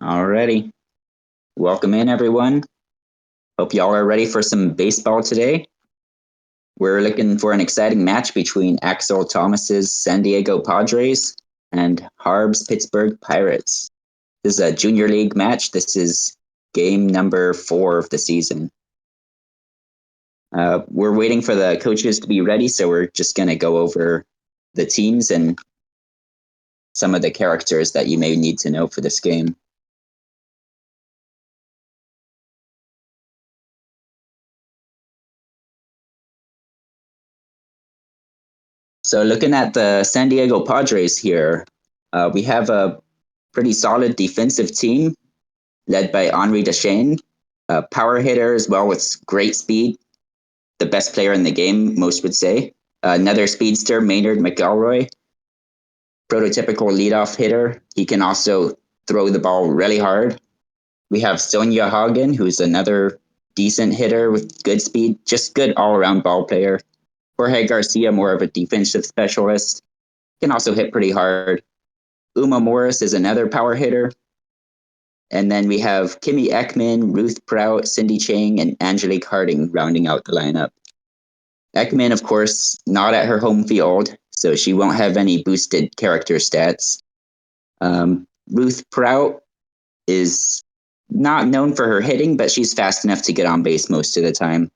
Alrighty. Welcome in, everyone. Hope y'all are ready for some baseball today. We're looking for an exciting match between Axel Thomas's San Diego Padres and Harb's Pittsburgh Pirates. This is a junior league match. This is game number 4 of the season. We're waiting for the coaches to be ready, so we're just going to go over the teams and some of the characters that you may need to know for this game. So looking at the San Diego Padres here, we have a pretty solid defensive team led by Henri Deschênes, a power hitter as well with great speed, the best player in the game, most would say. Another speedster, Maynard McElroy, prototypical leadoff hitter. He can also throw the ball really hard. We have Sonia Hagen, who's another decent hitter with good speed, just good all-around ball player. Jorge Garcia, more of a defensive specialist, can also hit pretty hard. Uma Morris is another power hitter. And then we have Kimmy Ekman, Ruth Prout, Cindy Chang, and Angelique Harding rounding out the lineup. Ekman, of course, not at her home field, so she won't have any boosted character stats. Ruth Prout is not known for her hitting, but she's fast enough to get on base most of the time.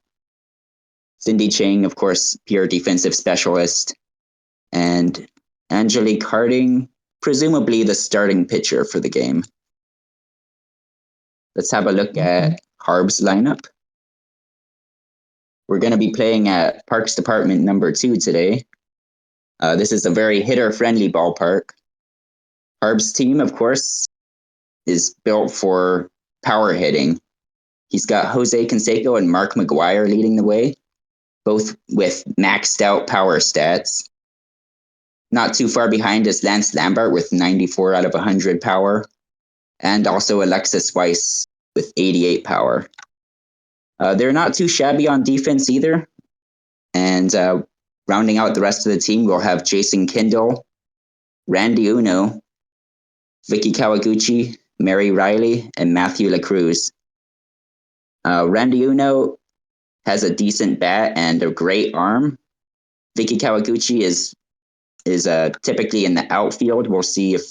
Cindy Chang, of course, pure defensive specialist. And Angelique Harding, presumably the starting pitcher for the game. Let's have a look at Harb's lineup. We're going to be playing at Parks Department number 2 today. This is a very hitter-friendly ballpark. Harb's team, of course, is built for power hitting. He's got Jose Canseco and Mark McGuire leading the way, both with maxed out power stats. Not too far behind is Lance Lambert with 94 out of 100 power, and also Alexis Weiss with 88 power. They're not too shabby on defense either. And rounding out the rest of the team, we'll have Jason Kindle, Randy Uno, Vicky Kawaguchi, Mary Riley, and Matthew LaCruz. Randy Uno has a decent bat and a great arm. Vicky Kawaguchi is typically in the outfield. We'll see if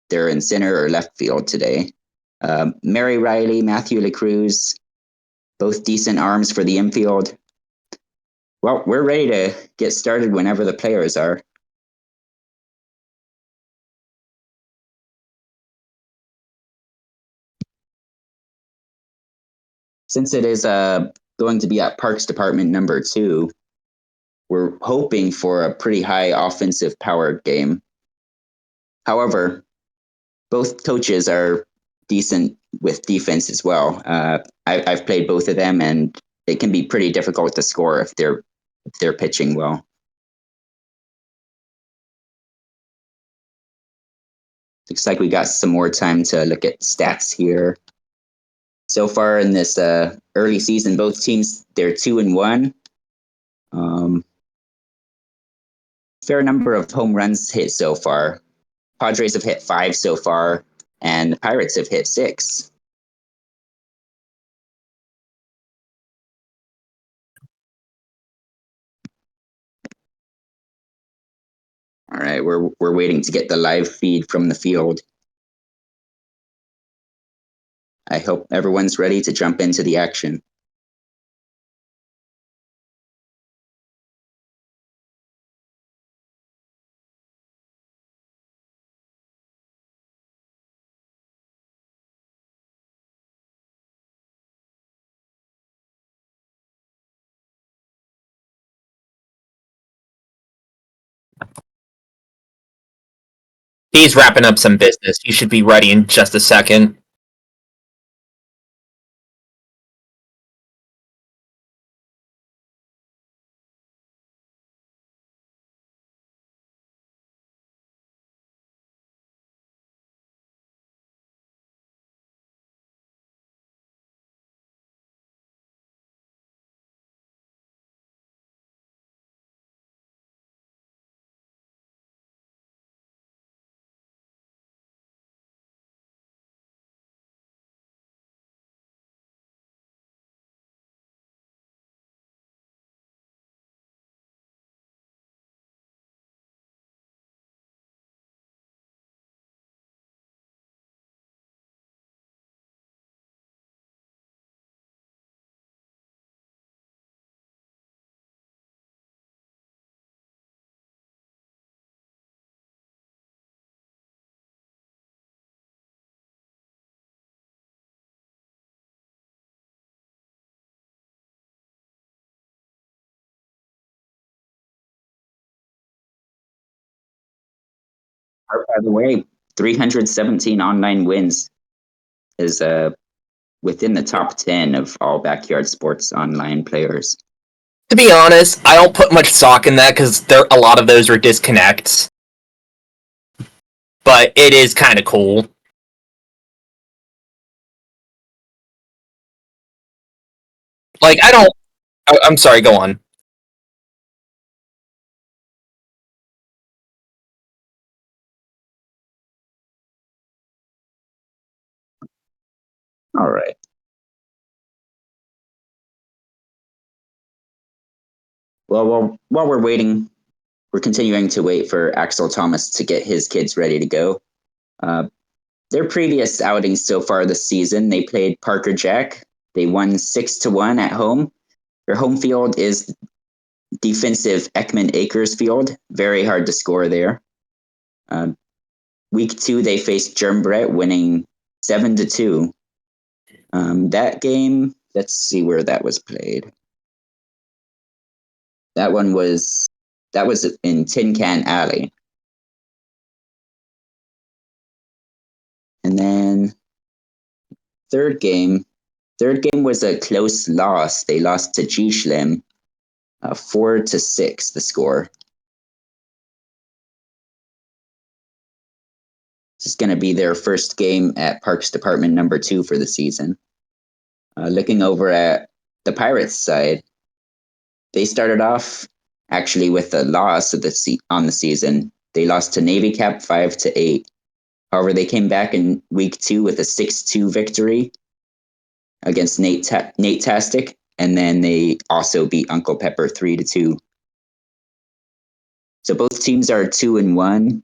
they're in center or left field today. Mary Riley, Matthew LaCruz, both decent arms for the infield. Well, we're ready to get started whenever the players are. Since it is going to be at Parks Department number 2, we're hoping for a pretty high offensive power game. However, both coaches are decent with defense as well. I've played both of them, and it can be pretty difficult to score if they're pitching well. Looks like we got some more time to look at stats here. So far in this early season, both teams, they're 2-1. Fair number of home runs hit so far. Padres have hit 5 so far, and the Pirates have hit 6. All right, we're waiting to get the live feed from the field. I hope everyone's ready to jump into the action. He's wrapping up some business. He should be ready in just a second. By the way, 317 online wins is within the top 10 of all backyard sports online players. To be honest, I don't put much stock in that because a lot of those are disconnects. But it is kind of cool. Like, I don't. I'm sorry, go on. All right. Well, while we're waiting, we're continuing to wait for Axel Thomas to get his kids ready to go. Uh, their previous outings so far this season, they played Parker Jack. They won 6-1 at home. Their home field is defensive Ekman Acres Field. Very hard to score there. Week 2, they faced Germbrett, winning 7-2. That game, let's see where that was played. That was in Tin Can Alley. And then third game was a close loss. They lost to G-Schlim, 4-6, the score. This is going to be their first game at Parks Department number 2 for the season. Looking over at the Pirates side, they started off actually with a loss on the season. They lost to Navy Cap 5-8. However, they came back in week 2 with a 6-2 victory against Nate Tastic, and then they also beat Uncle Pepper 3-2. So both teams are 2-1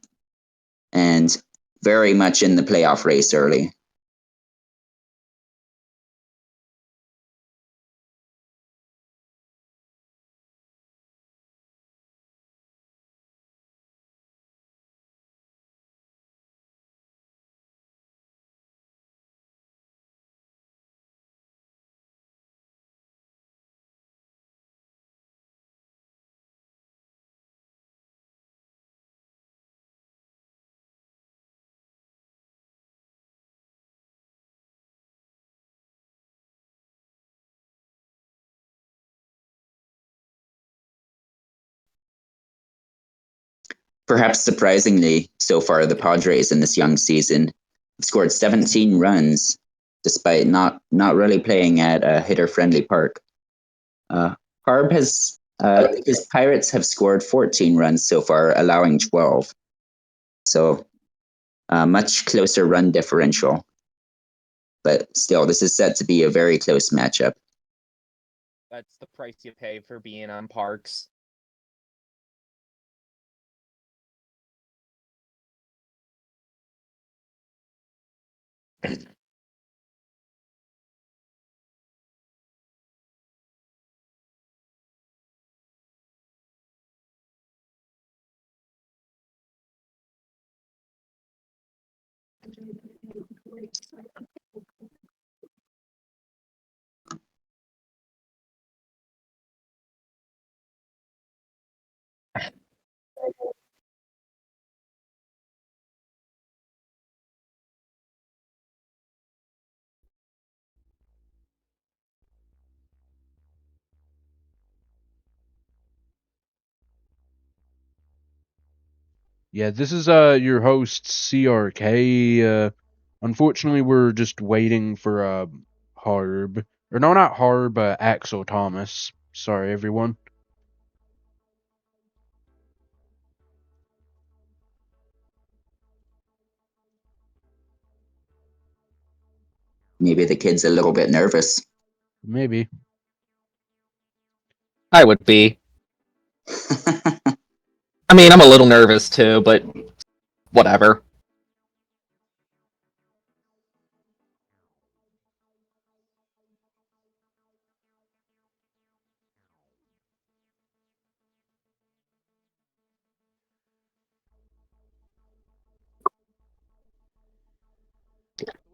and very much in the playoff race early. Perhaps surprisingly, so far the Padres in this young season have scored 17 runs, despite not really playing at a hitter-friendly park. Harb his Pirates have scored 14 runs so far, allowing 12. So much closer run differential. But still, this is set to be a very close matchup. That's the price you pay for being on Parks. Yeah, this is your host CRK. Unfortunately, we're just waiting for Harb, or no, not Harb, Axel Thomas. Sorry, everyone. Maybe the kid's a little bit nervous. Maybe. I would be. I mean, I'm a little nervous too, but whatever.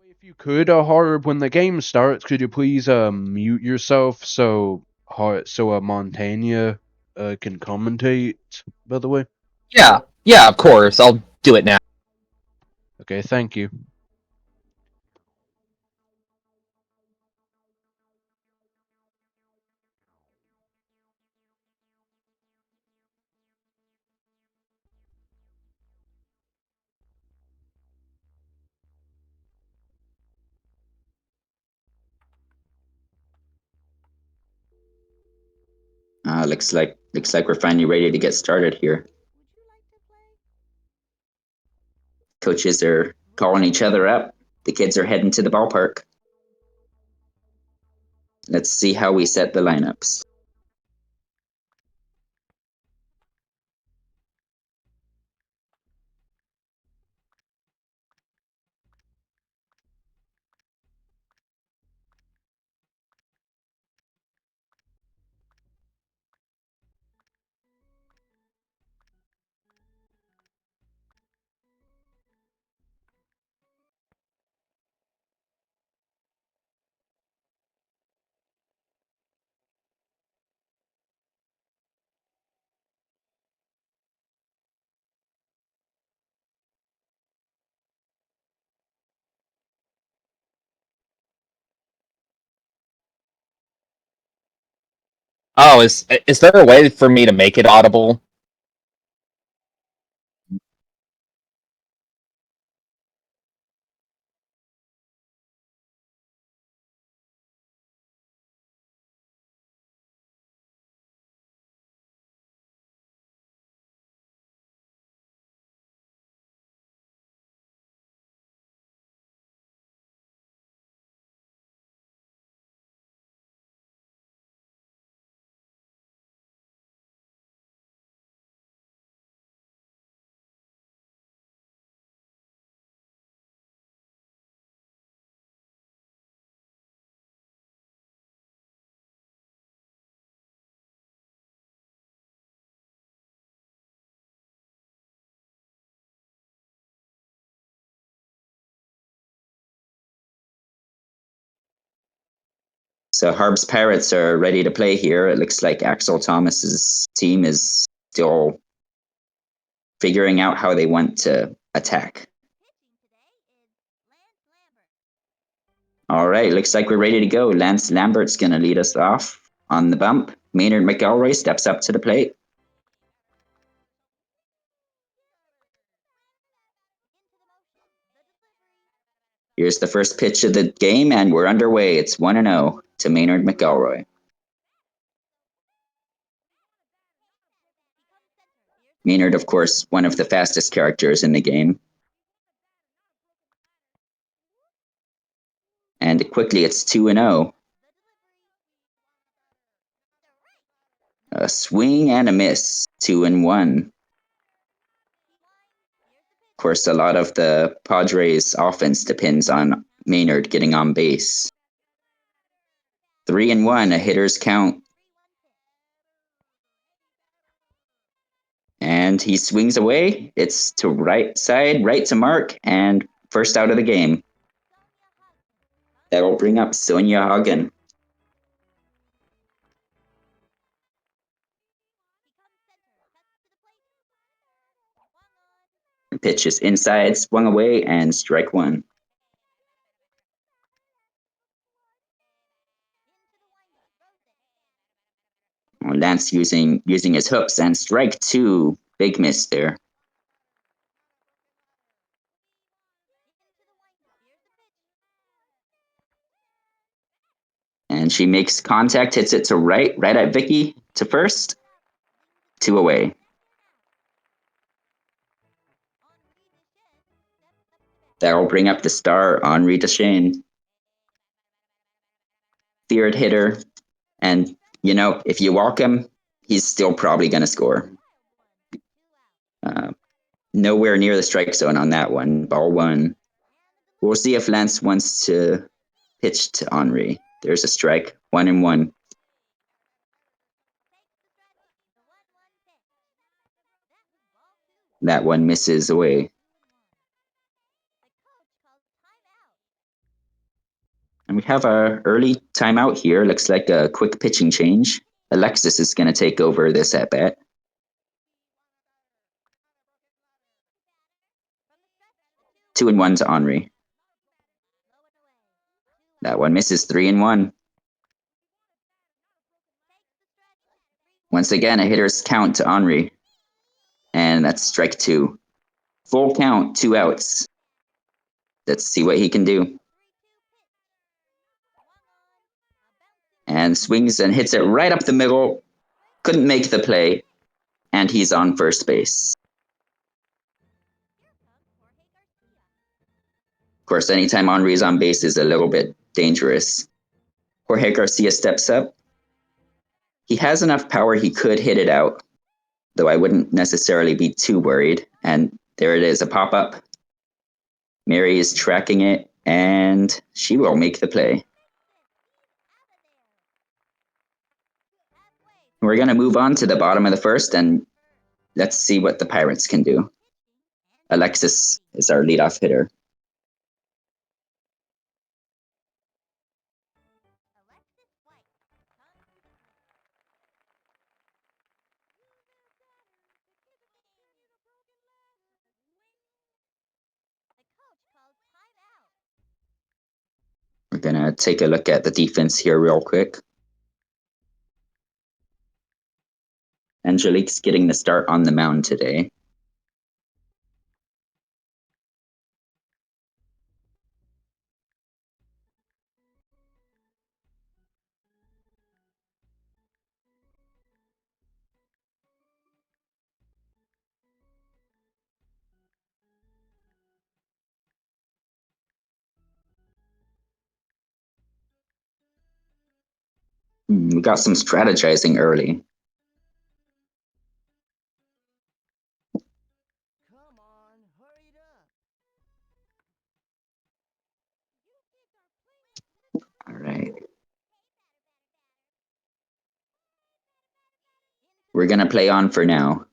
If you could, Harb, when the game starts, could you please mute yourself so Montana can commentate? By the way. Yeah, of course. I'll do it now. Okay, thank you. Looks like we're finally ready to get started here. Coaches are calling each other up. The kids are heading to the ballpark. Let's see how we set the lineups. Oh, is there a way for me to make it audible? So Harb's Pirates are ready to play here. It looks like Axel Thomas's team is still figuring out how they want to attack. All right, looks like we're ready to go. Lance Lambert's going to lead us off on the bump. Maynard McElroy steps up to the plate. Here's the first pitch of the game, and we're underway. It's 1-0 to Maynard McElroy. Maynard, of course, one of the fastest characters in the game. And quickly, it's 2-0. A swing and a miss, 2-1. Of course, a lot of the Padres' offense depends on Maynard getting on base. 3-1, a hitter's count. And he swings away. It's to right side, right to mark, and first out of the game. That'll bring up Sonia Hagen. Pitch is inside, swung away, and strike one. Lance using his hooks, and strike two. Big miss there. And she makes contact, hits it to right at Vicky, to first. 2 away. That'll bring up the star, Henri Deschênes. Third hitter. And, if you walk him, he's still probably going to score. Nowhere near the strike zone on that one. Ball one. We'll see if Lance wants to pitch to Henri. There's a strike. 1-1. That one misses away. And we have our early timeout here. Looks like a quick pitching change. Alexis is going to take over this at bat. 2-1 to Henri. That one misses. 3-1. Once again, a hitter's count to Henri. And that's strike 2. Full count, 2 outs. Let's see what he can do. And swings and hits it right up the middle. Couldn't make the play. And he's on first base. Of course, anytime Henri is on base is a little bit dangerous. Jorge Garcia steps up. He has enough power he could hit it out, though I wouldn't necessarily be too worried. And there it is, a pop-up. Mary is tracking it, and she will make the play. We're going to move on to the bottom of the first, and let's see what the Pirates can do. Alexis is our leadoff hitter. We're going to take a look at the defense here real quick. Angelique's getting the start on the mound today. We got some strategizing early. Come on, hurry it up. All right. We're going to play on for now.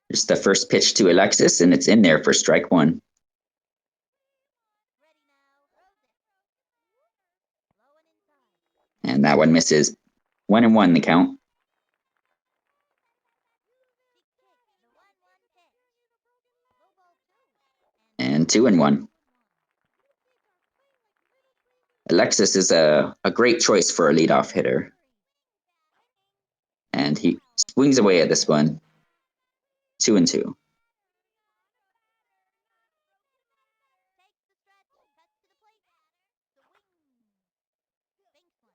Here's the first pitch to Alexis, and it's in there for strike 1. And that one misses. 1-1 the count. And 2-1. Alexis is a great choice for a leadoff hitter. And he swings away at this one. 2-2.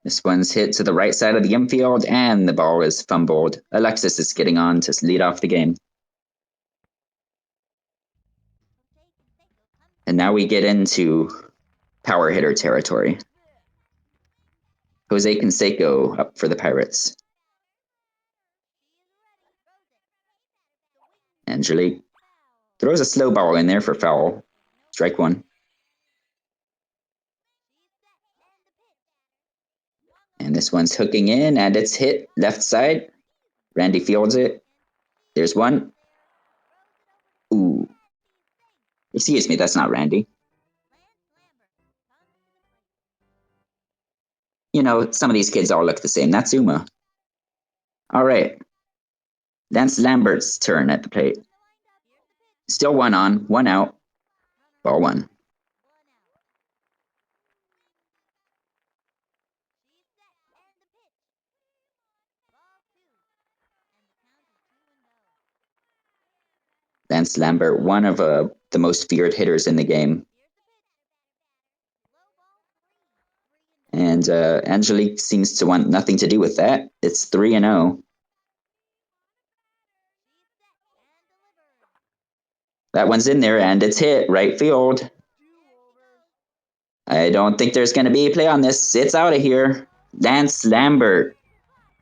This one's hit to the right side of the infield, and the ball is fumbled. Alexis is getting on to lead off the game. And now we get into power hitter territory. Jose Canseco up for the Pirates. Angelique throws a slow ball in there for foul. Strike 1. And this one's hooking in, and it's hit left side. Randy fields it. There's one. Ooh. Excuse me, that's not Randy. You know, some of these kids all look the same. That's Uma. All right. Lance Lambert's turn at the plate. Still 1 on, 1 out. Ball 1. Lance Lambert, one of the most feared hitters in the game. And Angelique seems to want nothing to do with that. It's 3-0. That one's in there, and it's hit right field. I don't think there's going to be a play on this. It's out of here. Lance Lambert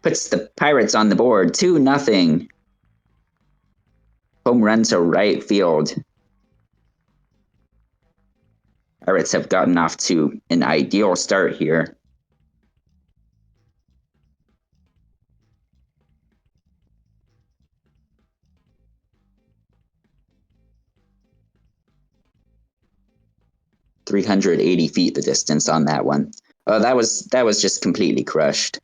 puts the Pirates on the board. 2-0. Home run to right field. Pirates have gotten off to an ideal start here. .380 feet the distance on that one. Oh, that was just completely crushed.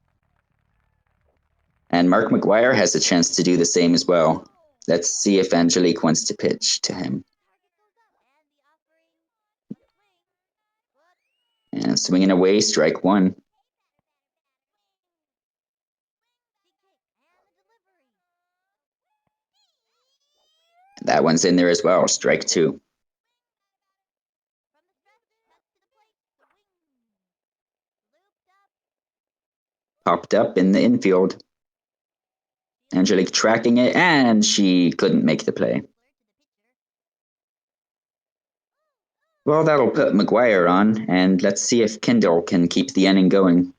And Mark McGuire has a chance to do the same as well. Let's see if Angelique wants to pitch to him. And swinging away, strike one. That one's in there as well, strike two. Popped up in the infield. Angelique tracking it, and she couldn't make the play. Well, that'll put McGuire on, and let's see if Kendall can keep the inning going.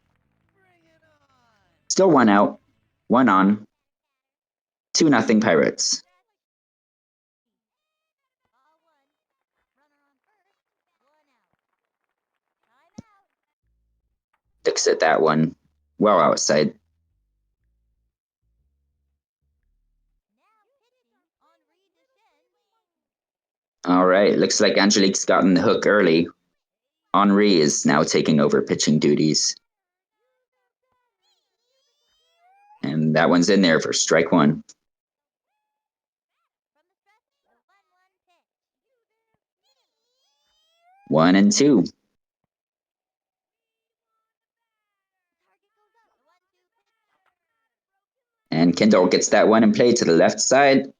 Still one out, one on. 2-0 Pirates. Looks at that one. Well outside. All right, looks like Angelique's gotten the hook early. Henri is now taking over pitching duties. And that one's in there for strike one. 1-2. And Kendall gets that one in play to the left side.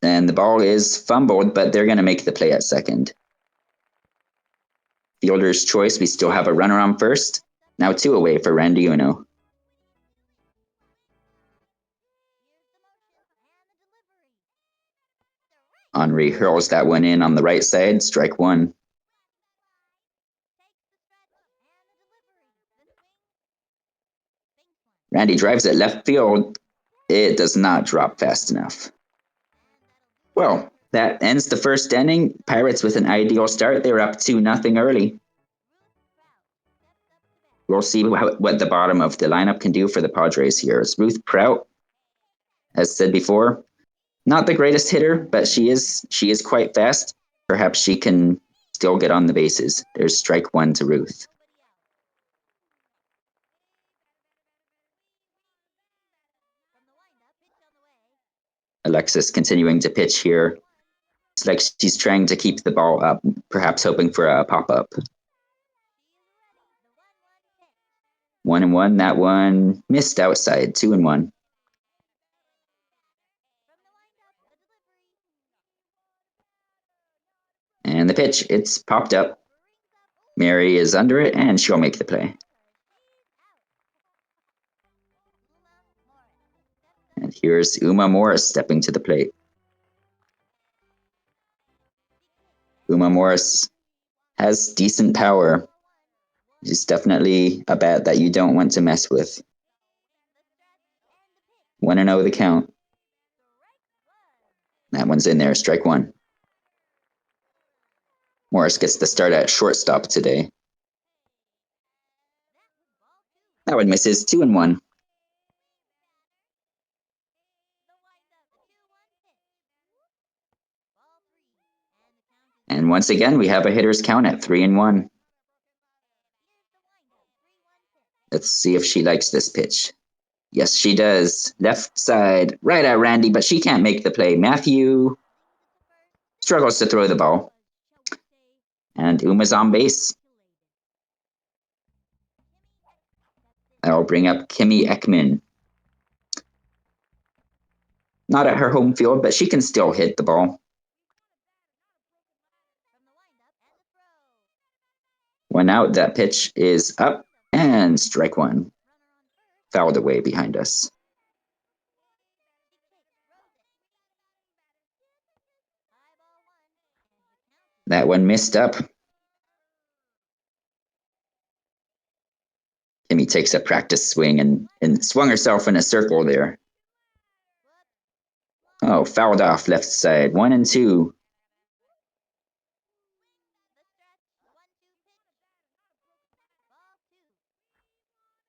And the ball is fumbled, but they're going to make the play at second. Fielder's choice, we still have a runner on first. Now 2 away for Randy Uno. Henri hurls that one in on the right side, strike one. Randy drives it left field. It does not drop fast enough. Well, that ends the first inning. Pirates with an ideal start. They were up 2-0 early. We'll see what the bottom of the lineup can do for the Padres here. It's Ruth Prout, as said before, not the greatest hitter, but she is quite fast. Perhaps she can still get on the bases. There's strike one to Ruth. Alexis continuing to pitch here. It's like she's trying to keep the ball up, perhaps hoping for a pop-up. 1-1. That one missed outside. 2-1. And the pitch, it's popped up. Mary is under it, and she'll make the play. And here's Uma Morris stepping to the plate. Uma Morris has decent power. She's definitely a bat that you don't want to mess with. 1-0 the count. That one's in there, strike one. Morris gets the start at shortstop today. That one misses, 2-1. And once again, we have a hitter's count at 3-1. Let's see if she likes this pitch. Yes, she does. Left side, right at Randy, but she can't make the play. Matthew struggles to throw the ball. And Uma's on base. That'll bring up Kimmy Ekman. Not at her home field, but she can still hit the ball. 1 out, that pitch is up, and strike one. Fouled away behind us. That one missed up. Kimmy takes a practice swing and swung herself in a circle there. Oh, fouled off left side. 1-2.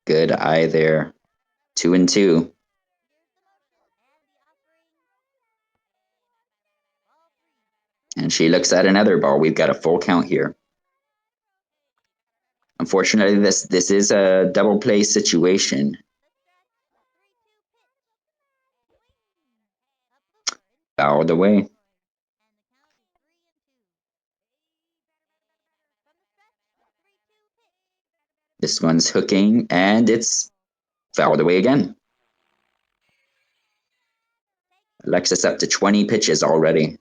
Good eye there. 2-2. And she looks at another ball. We've got a full count here. Unfortunately, this is a double play situation. Fouled away. This one's hooking, and it's fouled away again. Alexis up to 20 pitches already.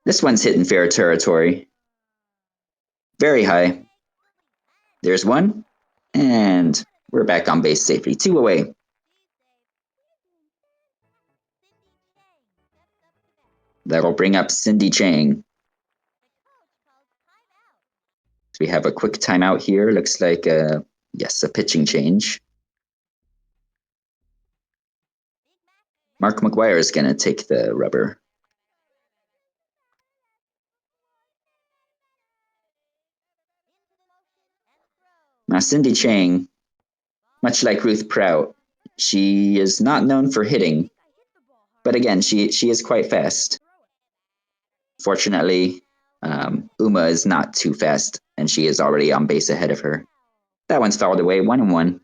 This one's hitting fair territory. Very high. There's one, and we're back on base safely. 2 away. That'll bring up Cindy Chang. So we have a quick timeout here. Looks like, yes, a pitching change. Mark McGuire is going to take the rubber. Now, Cindy Chang, much like Ruth Prout, she is not known for hitting, but again, she is quite fast. Fortunately, Uma is not too fast, and she is already on base ahead of her. That one's fouled away, 1-1.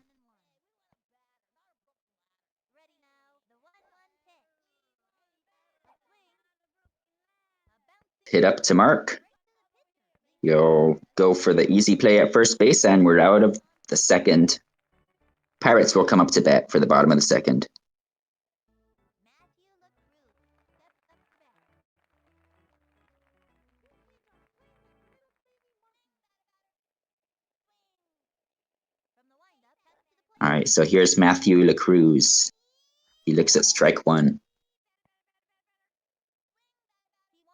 Hit up to Mark. You'll go for the easy play at first base, and we're out of the second. Pirates will come up to bat for the bottom of the second. All right, so here's Matthew LaCruz. He looks at strike one.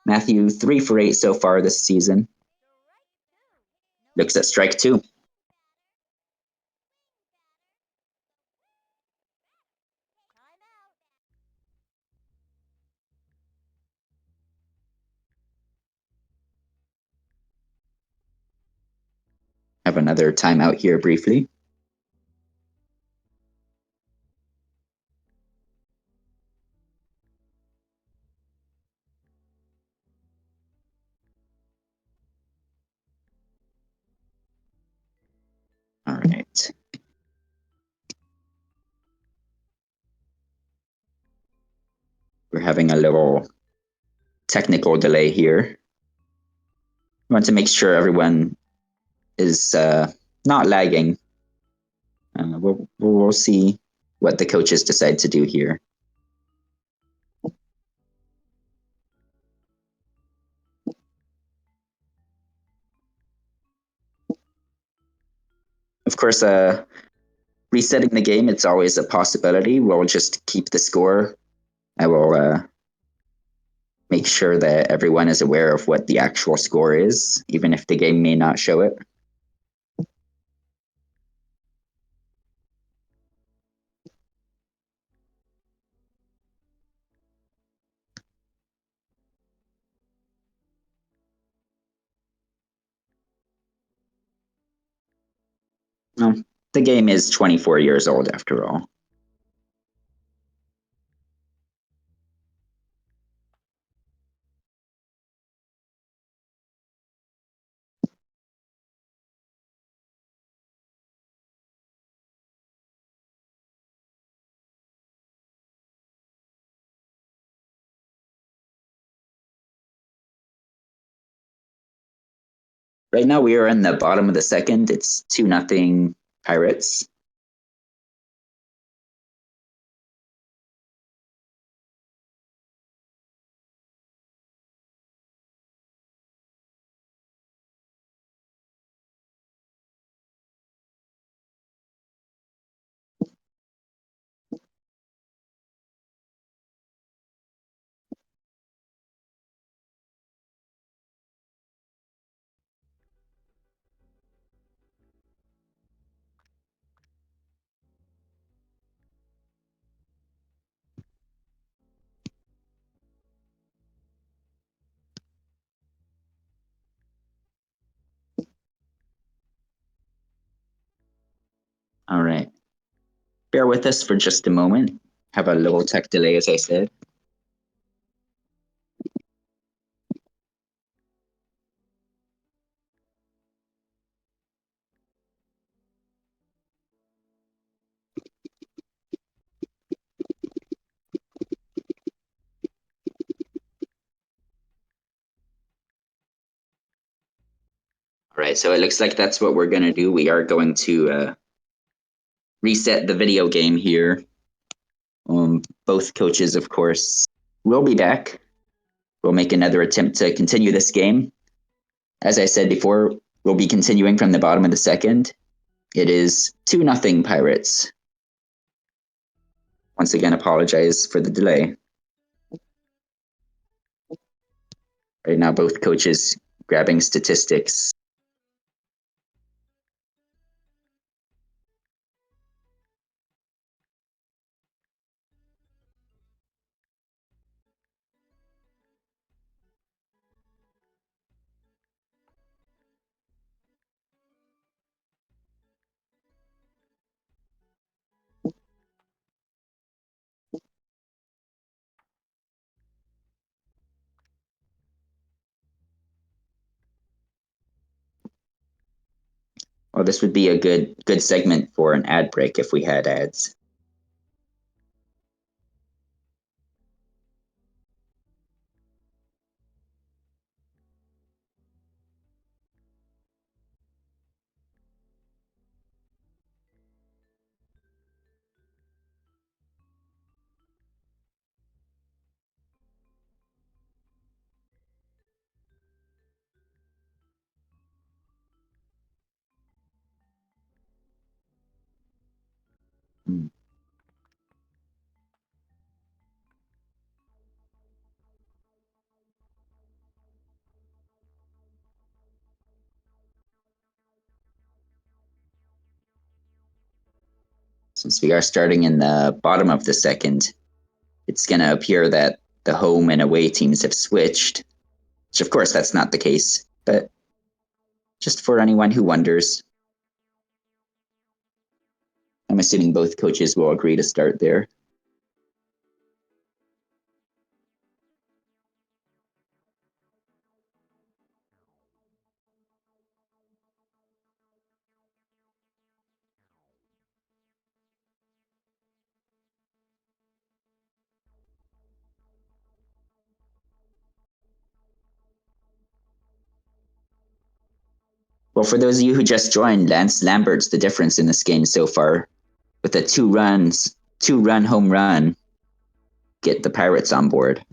Matthew, 3 for 8 so far this season. Looks at strike two. Have another timeout here briefly. All right. We're having a little technical delay here. We want to make sure everyone is not lagging. We'll see what the coaches decide to do here. Of course, resetting the game, it's always a possibility. We'll just keep the score. I will make sure that everyone is aware of what the actual score is, even if the game may not show it. Well, the game is 24 years old after all. Right now we are in the bottom of the second. It's 2-0 Pirates. All right. Bear with us for just a moment. Have a little tech delay, as I said. All Right, so it looks like that's what we're going to do. We are going to reset the video game here. Both coaches, of course, will be back. We'll make another attempt to continue this game. As I said before, we'll be continuing from the bottom of the second. It is 2-0 Pirates. Once again, apologize for the delay. Right now, both coaches grabbing statistics. Well, this would be a good segment for an ad break if we had ads. Since we are starting in the bottom of the second, it's going to appear that the home and away teams have switched, which of course that's not the case, but just for anyone who wonders, I'm assuming both coaches will agree to start there. Well, for those of you who just joined, Lance Lambert's the difference in this game so far. With a two-run home run, get the Pirates on board.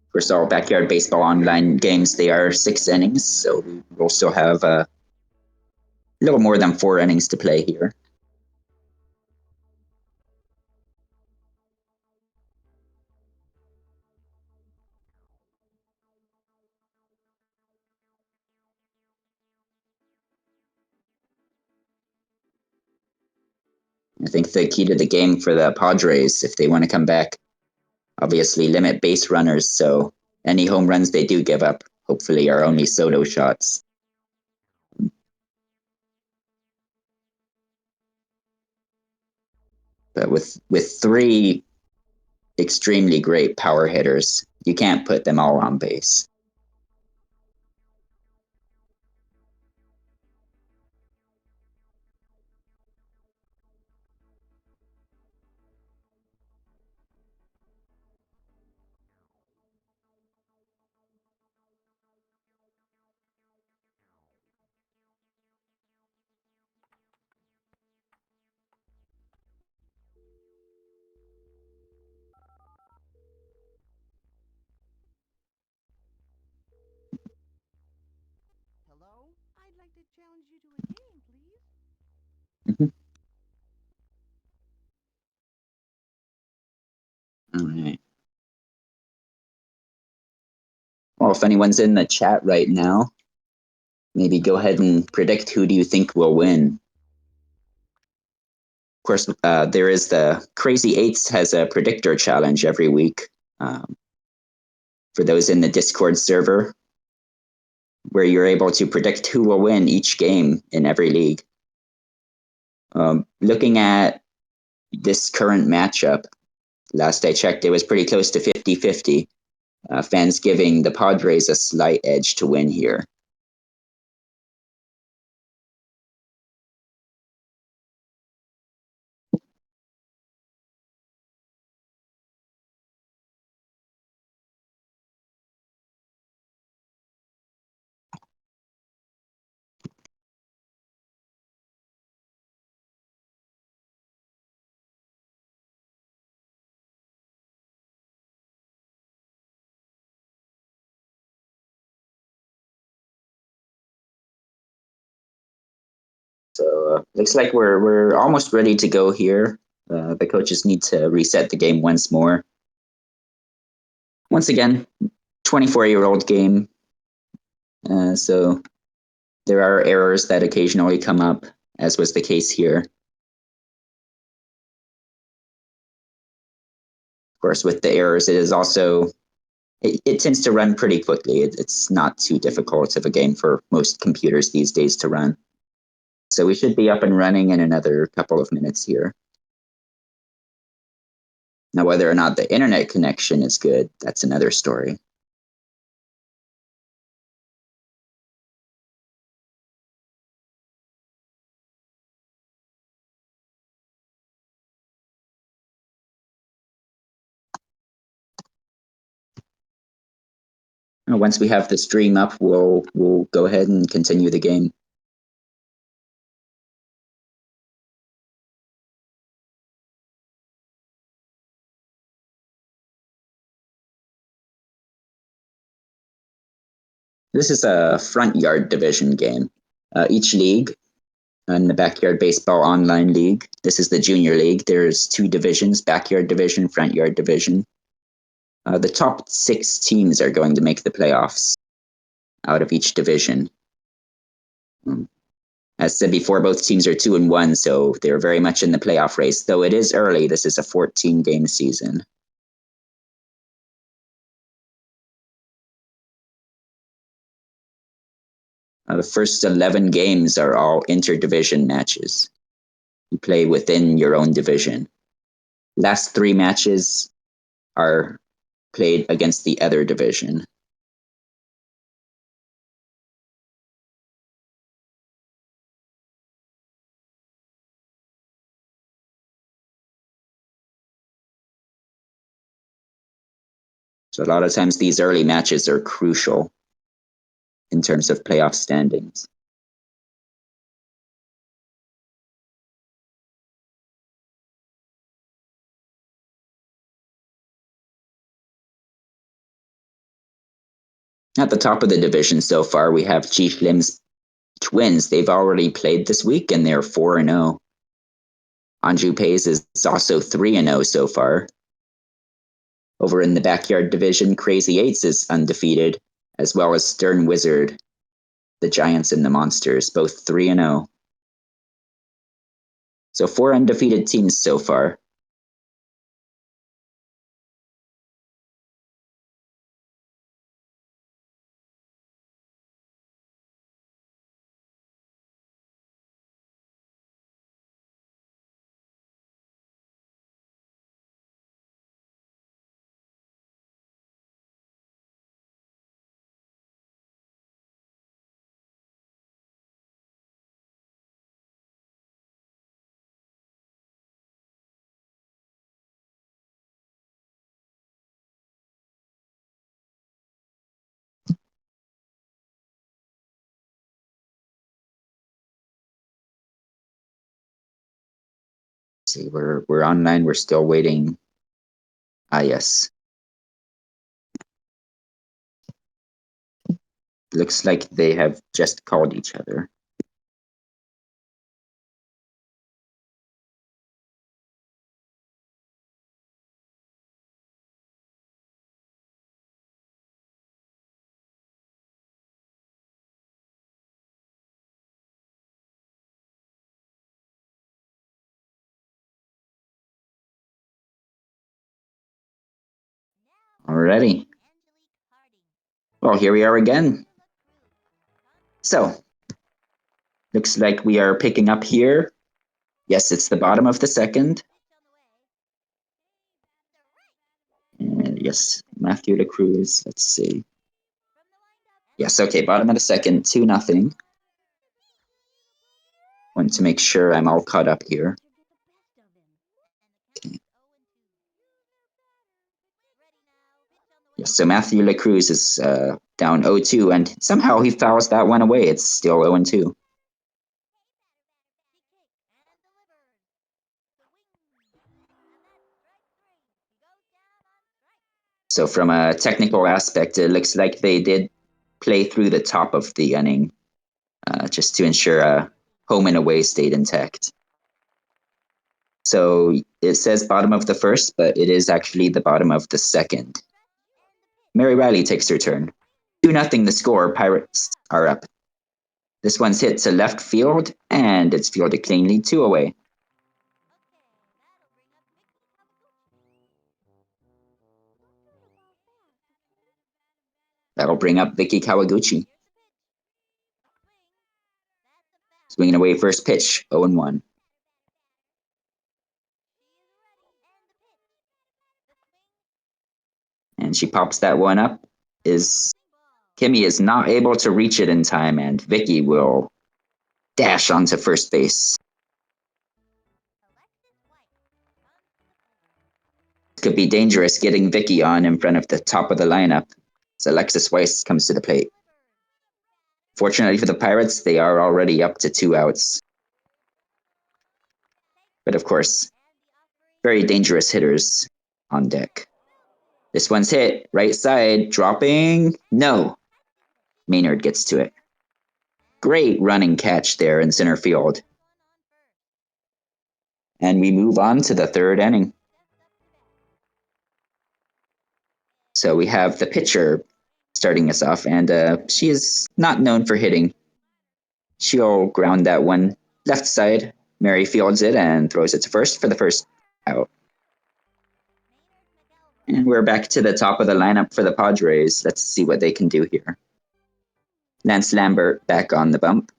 Of course, all Backyard Baseball online games, they are 6 innings, so we'll still have a little more than 4 innings to play here. I think the key to the game for the Padres, if they want to come back, obviously limit base runners, so any home runs they do give up, hopefully, are only solo shots. But with 3 extremely great power hitters, you can't put them all on base. Hello? I'd like to challenge you to a game, please. All right. Well, if anyone's in the chat right now, maybe go ahead and predict who do you think will win. Of course, there is the Crazy Eights has a predictor challenge every week. Um, for those in the Discord server, where you're able to predict who will win each game in every league. Looking at this current matchup, last I checked, it was pretty close to 50-50. Fans giving the Padres a slight edge to win here. So looks like we're almost ready to go here. The coaches need to reset the game once more. Once again, 24-year-old game. So there are errors that occasionally come up, as was the case here. Of course, with the errors, it is also it tends to run pretty quickly. It's not too difficult of a game for most computers these days to run. So we should be up and running in another couple of minutes here. Now, whether or not the internet connection is good, that's another story. Once we have the stream up, we'll go ahead and continue the game. This is a front yard division game. Each league, in the Backyard Baseball Online League, this is the junior league. There's 2 divisions, backyard division, front yard division. The top 6 teams are going to make the playoffs out of each division. As said before, both teams are 2-1, so they're very much in the playoff race. Though it is early, this is a 14-game season. The first 11 games are all interdivision matches. You play within your own division. Last 3 matches are played against the other division. So a lot of times these early matches are crucial in terms of playoff standings. At the top of the division so far, we have G Schlim's Twins. They've already played this week and they're 4-0. Anju Pays is also 3-0 so far. Over in the backyard division, Crazy Eights is undefeated, as well as Stern Wizard, the Giants and the Monsters, both 3-0. So 4 undefeated teams so far. See, we're online. We're still waiting. Ah, yes. Looks like they have just called each other. Alrighty. Well, here we are again. So, looks like we are picking up here. Yes, it's the bottom of the second. And yes, Matthew LaCruz. Let's see. Yes, okay, bottom of the second, 2-0. Want to make sure I'm all caught up here. Okay. Yes, so Matthew LaCruz is down 0-2, and somehow he fouls that one away. It's still 0-2. So from a technical aspect, it looks like they did play through the top of the inning just to ensure home and away stayed intact. So it says bottom of the first, but it is actually the bottom of the second. Mary Riley takes her turn. 2-0 the score. Pirates are up. This one's hit to left field, and it's fielded cleanly 2 away. That'll bring up Vicky Kawaguchi. Swinging away first pitch, 0-1. And she pops that one up. Kimmy is not able to reach it in time, and Vicky will dash onto first base. Could be dangerous getting Vicky on in front of the top of the lineup as Alexis Weiss comes to the plate. Fortunately for the Pirates, they are already up to 2 outs. But of course, very dangerous hitters on deck. This one's hit, right side, dropping. No. Maynard gets to it. Great running catch there in center field. And we move on to the third inning. So we have the pitcher starting us off, and she is not known for hitting. She'll ground that one left side. Mary fields it and throws it to first for the first out. And we're back to the top of the lineup for the Padres. Let's see what they can do here. Lance Lambert back on the bump.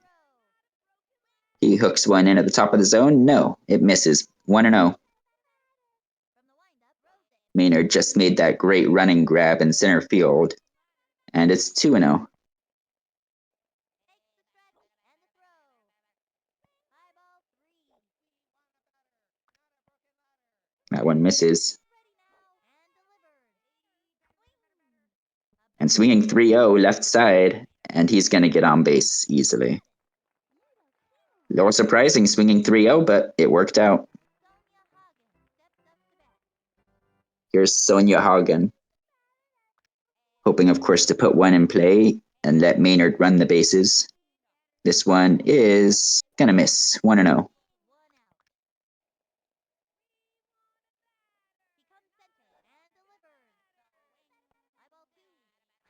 He hooks one in at the top of the zone. No, it misses. 1-0. Maynard just made that great running grab in center field. And it's 2-0. That one misses. And swinging 3-0 left side, and he's going to get on base easily. A little surprising swinging 3-0, but it worked out. Here's Sonia Hagen. Hoping, of course, to put one in play and let Maynard run the bases. This one is going to miss. 1-0.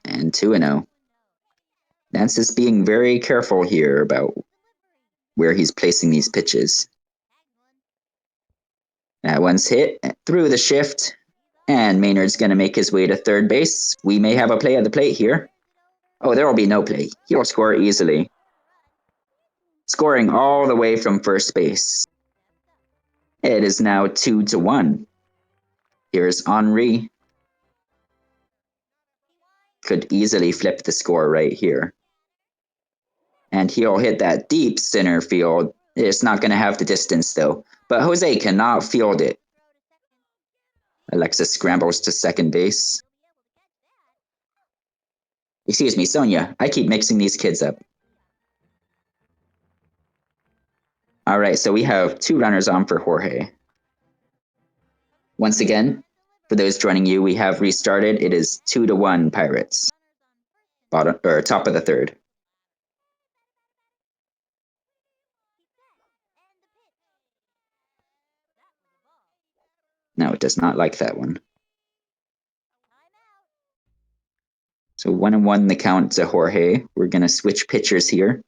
And 2-0. Nance is being very careful here about where he's placing these pitches. That one's hit through the shift, and Maynard's going to make his way to third base. We may have a play at the plate here. Oh, there will be no play. He'll score easily. Scoring all the way from first base. It is now 2-1. Here's Henri. Could easily flip the score right here. And he'll hit that deep center field. It's not going to have the distance, though. But Jose cannot field it. Alexis scrambles to second base. Excuse me, Sonia. I keep mixing these kids up. All right, so we have 2 runners on for Jorge. Once again, for those joining you, we have restarted. It is 2-1 Pirates. Top of the third. No, it does not like that one. So 1-1 the count to Jorge. We're going to switch pitchers here.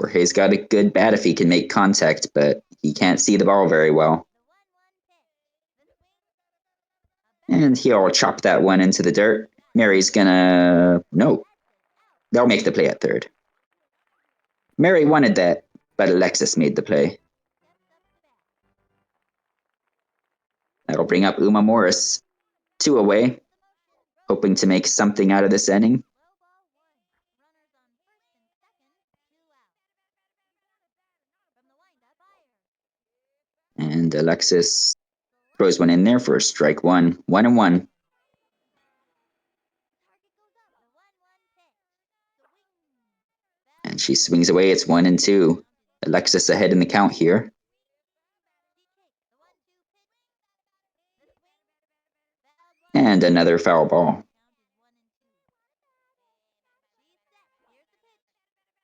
Jorge's got a good bat if he can make contact, but he can't see the ball very well. And he'll chop that one into the dirt. Mary's gonna... No. They'll make the play at third. Mary wanted that, but Alexis made the play. That'll bring up Uma Morris. 2 away. Hoping to make something out of this inning. And Alexis throws one in there for strike one. 1-1. And she swings away. It's 1-2. Alexis ahead in the count here. And another foul ball.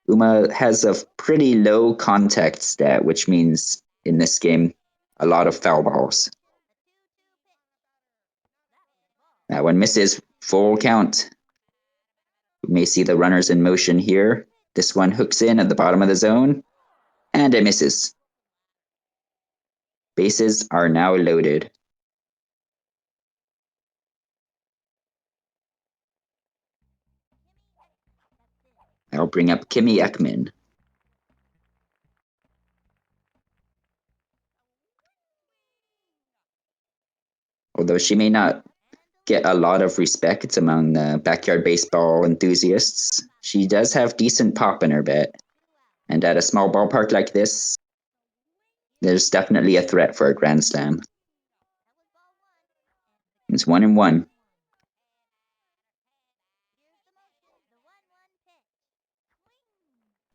Uma has a pretty low contact stat, which means in this game, a lot of foul balls. That one misses. Full count. We may see the runners in motion here. This one hooks in at the bottom of the zone, and it misses. Bases are now loaded. I'll bring up Kimmy Ekman. Although she may not get a lot of respect among the backyard baseball enthusiasts, she does have decent pop in her bat. And at a small ballpark like this, there's definitely a threat for a grand slam. It's 1-1.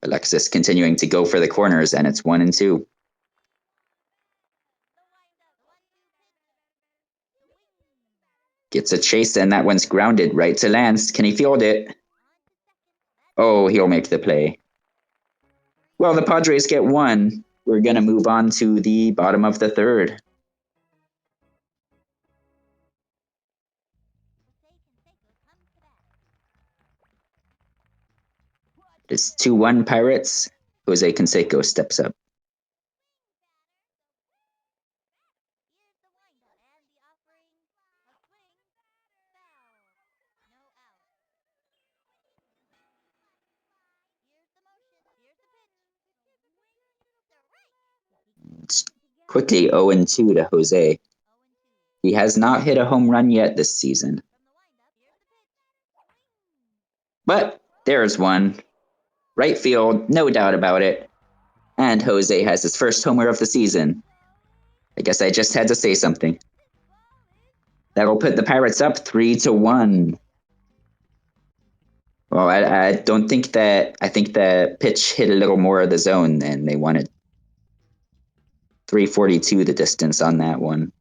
Alexis continuing to go for the corners, and it's 1-2. Gets a chase, and that one's grounded right to Lance. Can he field it? Oh, he'll make the play. Well, the Padres get one. We're going to move on to the bottom of the third. It's 2-1 Pirates. Jose Canseco steps up. It's quickly 0-2 to Jose. He has not hit a home run yet this season. But there's one. Right field, no doubt about it. And Jose has his first homer of the season. I guess I just had to say something. That'll put the Pirates up 3-1. Well, I don't think that... I think the pitch hit a little more of the zone than they wanted. 342 the distance on that one.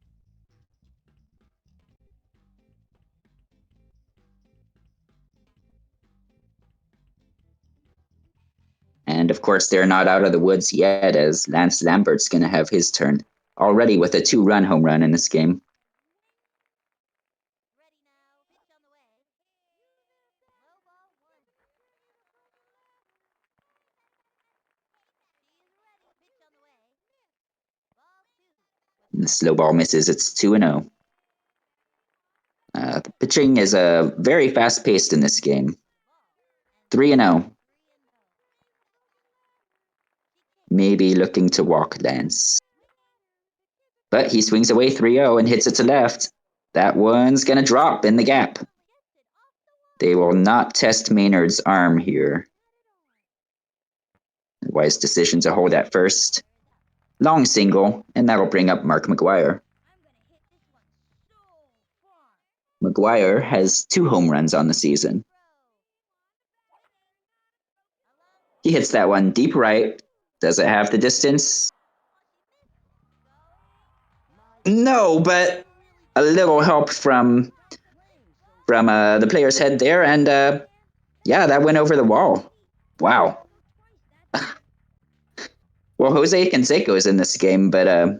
And of course, they're not out of the woods yet, as Lance Lambert's going to have his turn. Already with a 2-run home run in this game. And the slow ball misses. It's 2-0. The pitching is very fast-paced in this game. 3-0. Maybe looking to walk Lance. But he swings away 3-0 and hits it to left. That one's going to drop in the gap. They will not test Maynard's arm here. Wise decision to hold at first. Long single, and that'll bring up Mark McGuire. McGuire has 2 home runs on the season. He hits that one deep right. Does it have the distance? No, but a little help from the player's head there, and yeah, that went over the wall. Wow. Well, Jose Canseco is in this game, but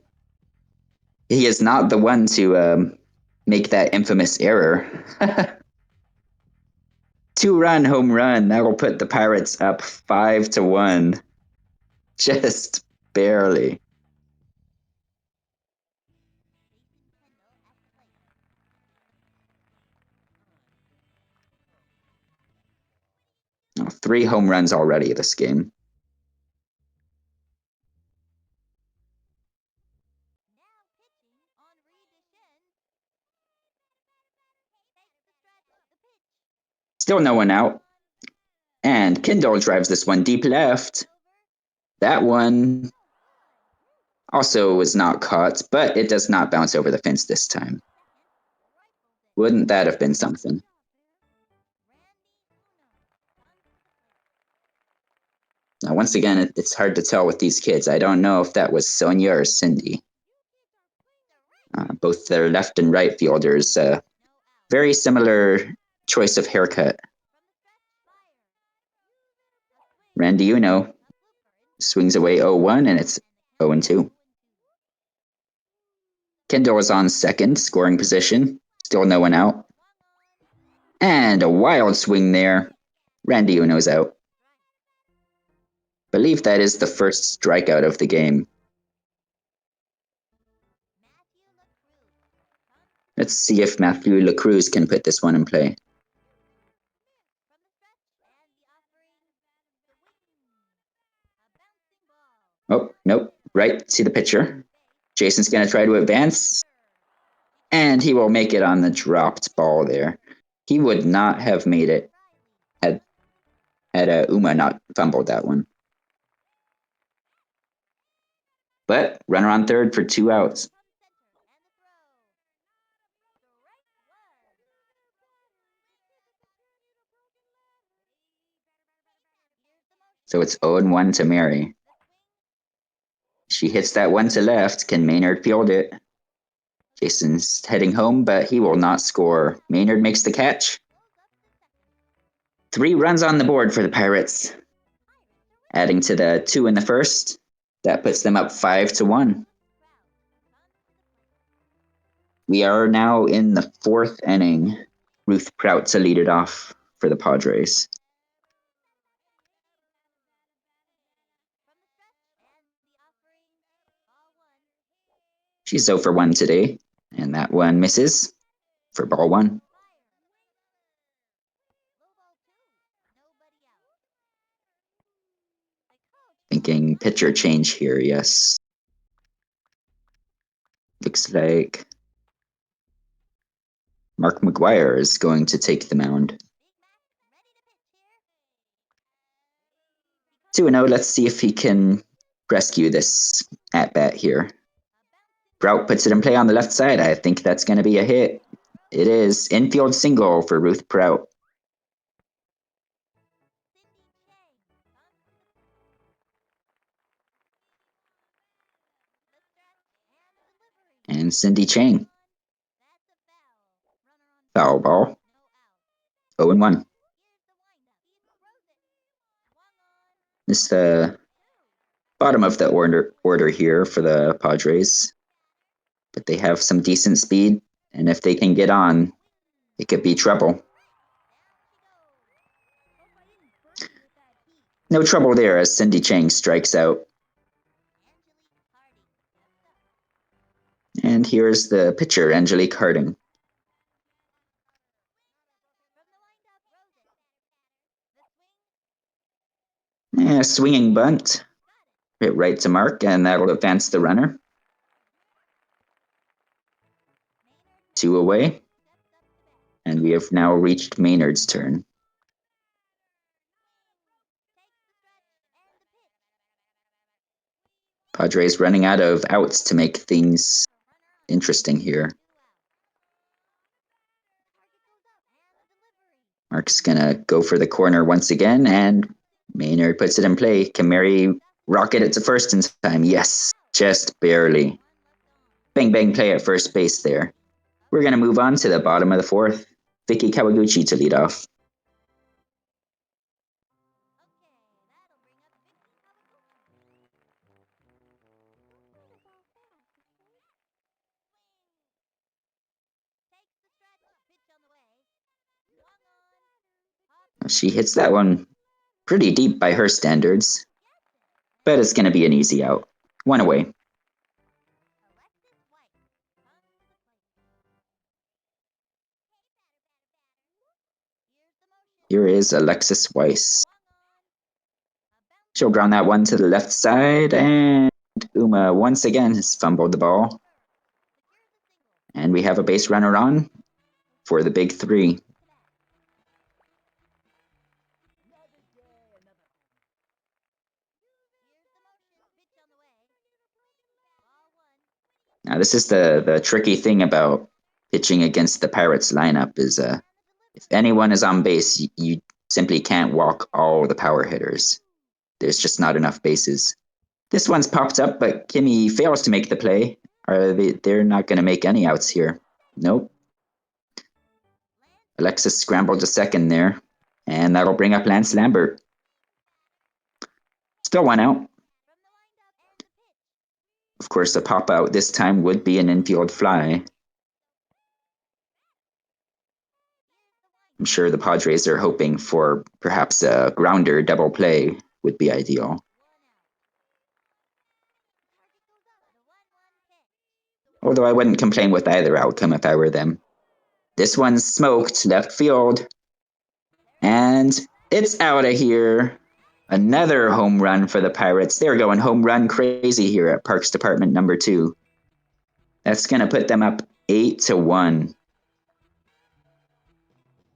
he is not the one to make that infamous error. 2-run home run. That will put the Pirates up 5-1. Just barely. 3 home runs already this game. Still no one out. And Kindle drives this one deep left. That one also was not caught, but it does not bounce over the fence this time. Wouldn't that have been something? Now, once again, it's hard to tell with these kids. I don't know if that was Sonia or Cindy. Both their left and right fielders. Very similar choice of haircut. Randy Uno swings away 0-1, and it's 0-2. Kendall is on second, scoring position. Still no one out. And a wild swing there. Randy Uno's out. Believe that is the first strikeout of the game. Let's see if Matthew LaCruz can put this one in play. Oh, nope. Right, see the pitcher. Jason's going to try to advance. And he will make it on the dropped ball there. He would not have made it had Uma not fumbled that one. But runner on third for 2 outs. So it's 0-1 to Mary. She hits that one to left. Can Maynard field it? Jason's heading home, but he will not score. Maynard makes the catch. 3 runs on the board for the Pirates. Adding to the 2 in the first. That puts them up 5-1. We are now in the 4th inning. Ruth Prout to lead it off for the Padres. She's 0 for 1 today, and that one misses for ball 1. Thinking pitcher change here, yes. Looks like Mark McGuire is going to take the mound. 2-0, let's see if he can rescue this at-bat here. Prout puts it in play on the left side. I think that's going to be a hit. It is. Infield single for Ruth Prout. And Cindy Chang. Foul ball. 0-1. This is the bottom of the order here for the Padres. But they have some decent speed, and if they can get on, it could be trouble. No trouble there as Cindy Chang strikes out. And here's the pitcher, Angelique Harding. Swinging bunt. Hit right to Mark, and that'll advance the runner. 2 away. And we have now reached Maynard's turn. Padres running out of outs to make things interesting here. Mark's gonna go for the corner once again, and Maynard puts it in play. Can Mary rocket it to first in time? Yes, just barely. Bang bang play at first base there. We're gonna move on to the bottom of the 4th. Vicky Kawaguchi to lead off. She hits that one pretty deep by her standards, but it's going to be an easy out. 1 away. Here is Alexis Weiss. She'll ground that one to the left side, and Uma once again has fumbled the ball. And we have a base runner on for the big three. Now this is the tricky thing about pitching against the Pirates lineup is if anyone is on base, you simply can't walk all the power hitters. There's just not enough bases. This one's popped up, but Kimmy fails to make the play. They're not going to make any outs here. Nope. Alexis scrambled to second there, and that'll bring up Lance Lambert. Still one out. Of course, the pop out this time would be an infield fly. I'm sure the Padres are hoping for perhaps a grounder double play would be ideal. Although I wouldn't complain with either outcome if I were them. This one's smoked left field. And it's out of here. Another home run for the Pirates. They're going home run crazy here at Parks Department number 2. That's going to put them up 8-1.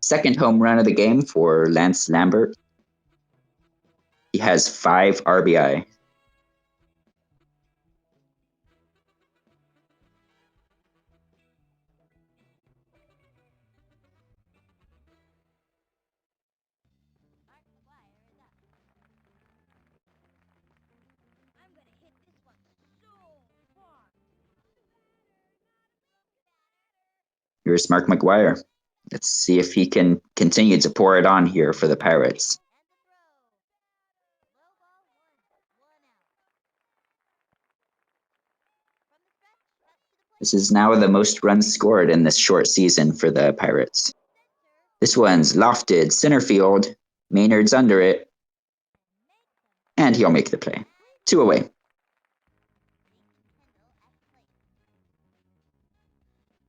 Second home run of the game for Lance Lambert. He has 5 RBI. Here's Mark McGuire. Let's see if he can continue to pour it on here for the Pirates. This is now the most runs scored in this short season for the Pirates. This one's lofted center field. Maynard's under it. And he'll make the play. 2 away.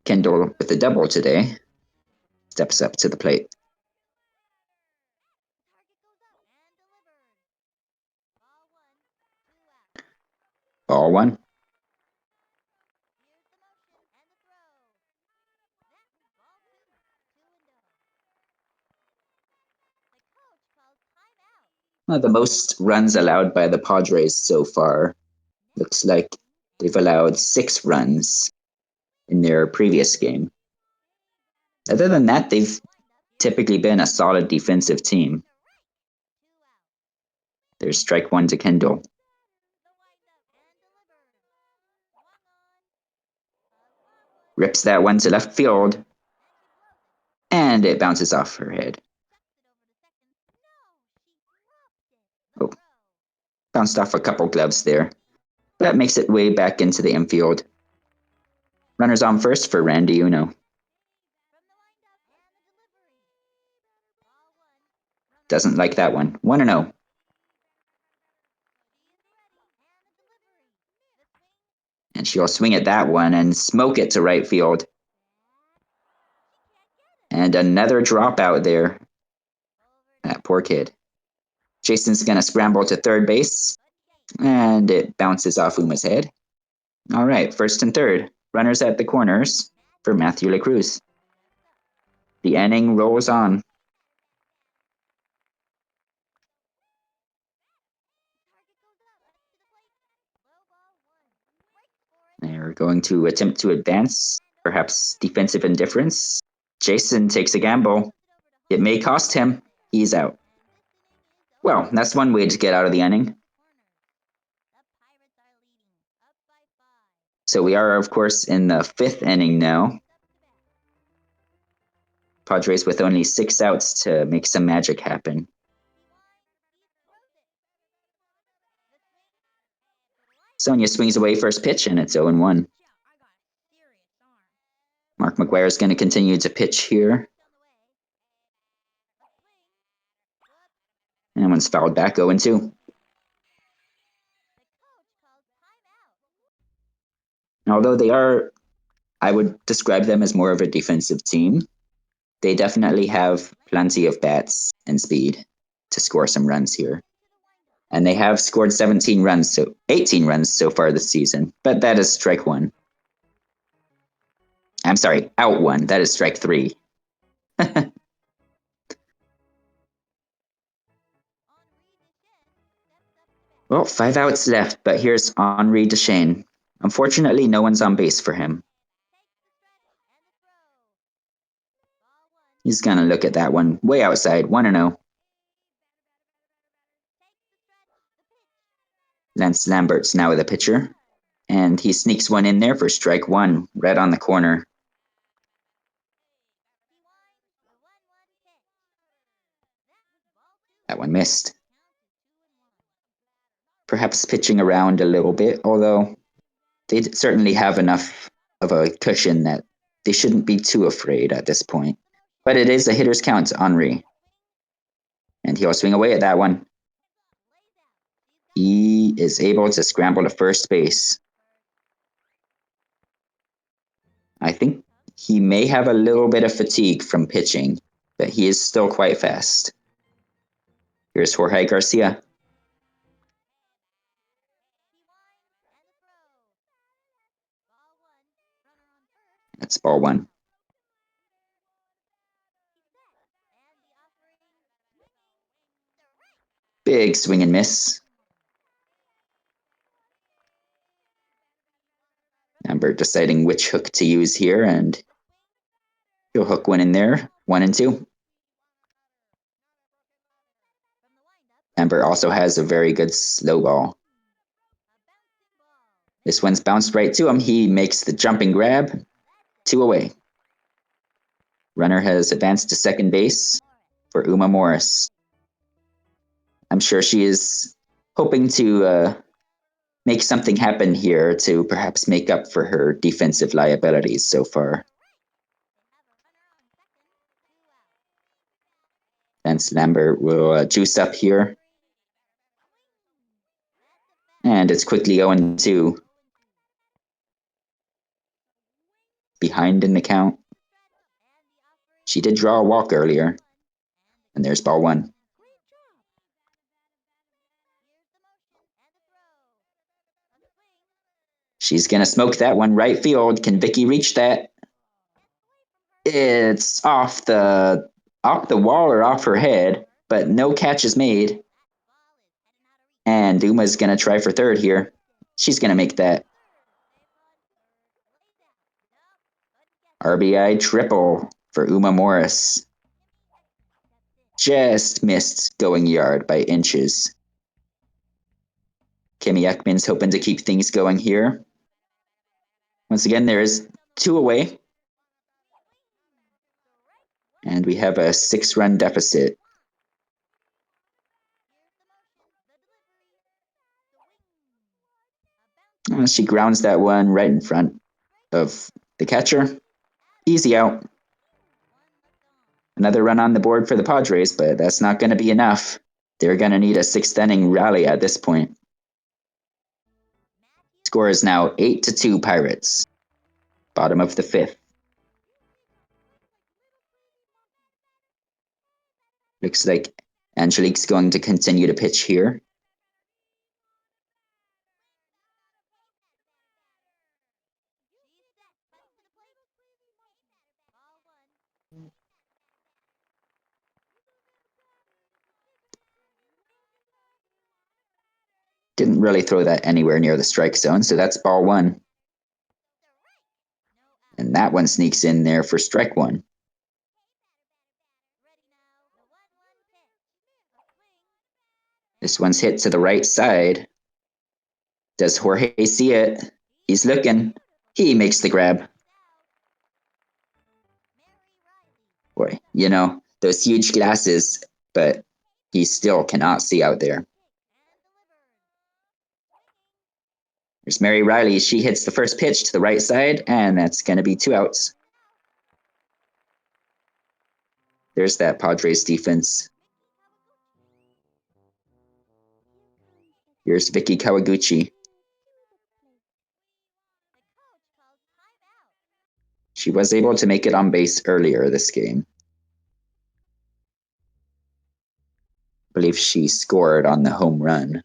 Kendall with a double today. Steps up to the plate. Ball 1. The most runs allowed by the Padres so far. Looks like they've allowed 6 runs in their previous game. Other than that, they've typically been a solid defensive team. There's strike 1 to Kendall. Rips that one to left field. And it bounces off her head. Oh, bounced off a couple gloves there. That makes it way back into the infield. Runners on first for Randy Uno. Doesn't like that one. 1-0. And she'll swing at that one and smoke it to right field. And another dropout there. That poor kid. Jason's going to scramble to third base. And it bounces off Uma's head. All right, first and third. Runners at the corners for Matthew LaCruz. The inning rolls on. They're going to attempt to advance, perhaps defensive indifference. Jason takes a gamble. It may cost him. He's out. Well, that's one way to get out of the inning. So we are, of course, in the 5th inning now. Padres with only 6 outs to make some magic happen. Sonia swings away first pitch, and it's 0-1. Mark McGuire is going to continue to pitch here. And one's fouled back, 0-2. Although they are, I would describe them as more of a defensive team, they definitely have plenty of bats and speed to score some runs here. And they have scored 18 runs so far this season. But that is strike one. I'm sorry, out one. That is strike three. Well, 5 outs left, but here's Henri Deschênes. Unfortunately, no one's on base for him. He's gonna look at that one way outside, 1-0. Lance Lambert's now the pitcher, and he sneaks one in there for strike one, right on the corner. That one missed. Perhaps pitching around a little bit, although they certainly have enough of a cushion that they shouldn't be too afraid at this point. But it is a hitter's count to Henri. And he'll swing away at that one. He is able to scramble to first base. I think he may have a little bit of fatigue from pitching, but he is still quite fast. Here's Jorge Garcia. That's ball one. Big swing and miss. Lambert deciding which hook to use here, and he'll hook one in there, 1-2. Lambert also has a very good slow ball. This one's bounced right to him. He makes the jumping grab. 2 away. Runner has advanced to second base for Uma Morris. I'm sure she is hoping to make something happen here to perhaps make up for her defensive liabilities so far. Lance Lambert will juice up here. And it's quickly 0-2. Behind in the count. She did draw a walk earlier. And there's ball one. She's going to smoke that one right field. Can Vicky reach that? It's off the wall or off her head, but no catch is made. And Uma's going to try for third here. She's going to make that. RBI triple for Uma Morris. Just missed going yard by inches. Kimmy Ekman's hoping to keep things going here. Once again, there is 2 away. And we have a 6-run deficit. She grounds that one right in front of the catcher. Easy out. Another run on the board for the Padres, but that's not going to be enough. They're going to need a 6th inning rally at this point. Score is now 8-2 Pirates. Bottom of the 5th. Looks like Angelique's going to continue to pitch here. Didn't really throw that anywhere near the strike zone, so that's ball one. And that one sneaks in there for strike one. This one's hit to the right side. Does Jorge see it? He's looking. He makes the grab. Boy, those huge glasses, but he still cannot see out there. There's Mary Riley. She hits the first pitch to the right side, and that's going to be 2 outs. There's that Padres defense. Here's Vicky Kawaguchi. She was able to make it on base earlier this game. believe she scored on the home run.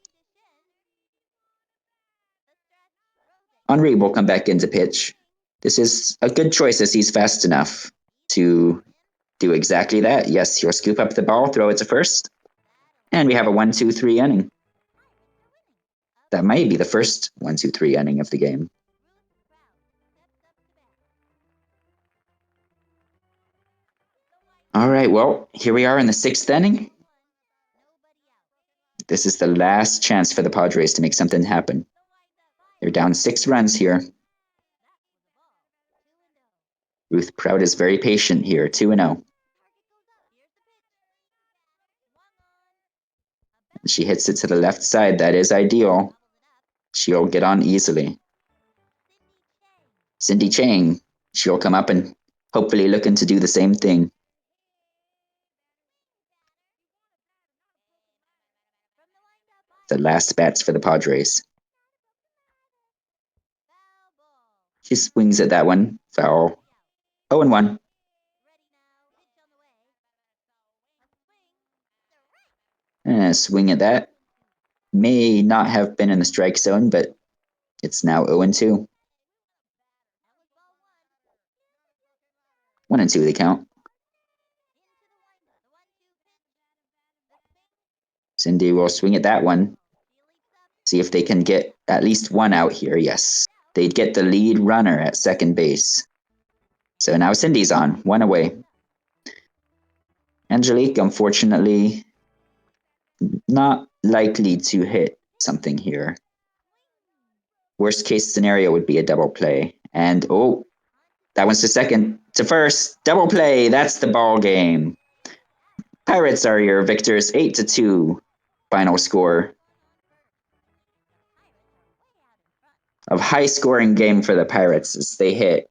Henry will come back into pitch. This is a good choice as he's fast enough to do exactly that. Yes, he'll scoop up the ball, throw it to first. And we have a 1-2-3 inning. That might be the first 1-2-3 inning of the game. All right, well, here we are in the 6th inning. This is the last chance for the Padres to make something happen. They're down 6 runs here. Ruth Proud is very patient here, 2-0. She hits it to the left side. That is ideal. She'll get on easily. Cindy Chang. She'll come up and hopefully looking to do the same thing. The last bats for the Padres. She swings at that one. Foul. 0-1. Swing at that. May not have been in the strike zone, but it's now 0-2. 1-2 the count. Cindy will swing at that one. See if they can get at least one out here. Yes. They'd get the lead runner at second base. So now Cindy's on. 1 away. Angelique, unfortunately, not likely to hit something here. Worst case scenario would be a double play. And, oh, that one's to second. To first. Double play. That's the ball game. Pirates are your victors. 8-2. Final score. A high-scoring game for the Pirates as they hit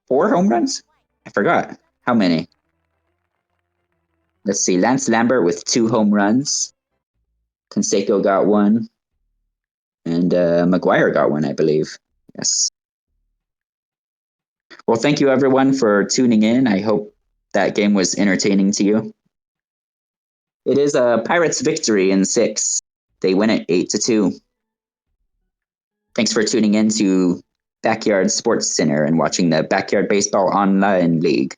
4 home runs? I forgot. How many? Let's see. Lance Lambert with 2 home runs. Canseco got 1. And McGuire got 1, I believe. Yes. Well, thank you, everyone, for tuning in. I hope that game was entertaining to you. It is a Pirates victory in 6. They win it 8-2. Thanks for tuning in to Backyard Sports Center and watching the Backyard Baseball Online League.